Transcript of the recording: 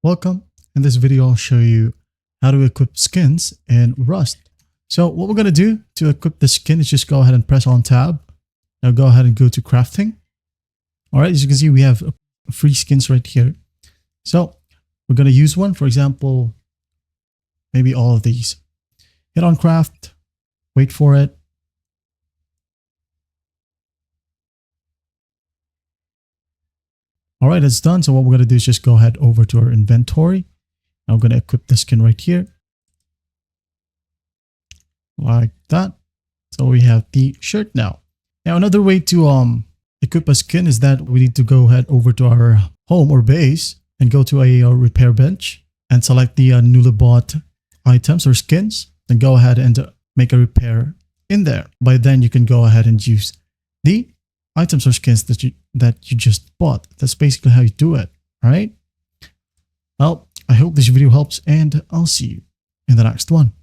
Welcome. In this video, I'll show you how to equip skins in Rust. So what we're going to do to equip the skin is just go ahead and press on tab. Now go ahead and go to crafting. All right, as you can see, we have free skins right here. So we're going to use one, for example, maybe all of these. Hit on craft, wait for it. All right, it's done. So what we're going to do is just go ahead over to our inventory. I'm going to equip the skin right here. Like that. So we have the shirt now. Now, another way to equip a skin is that we need to go ahead over to our home or base and go to a repair bench and select the newly bought items or skins. Then go ahead and make a repair in there. By then, you can go ahead and use the items or skins that you just bought. That's basically how you do it. All right. Well, I hope this video helps, and I'll see you in the next one.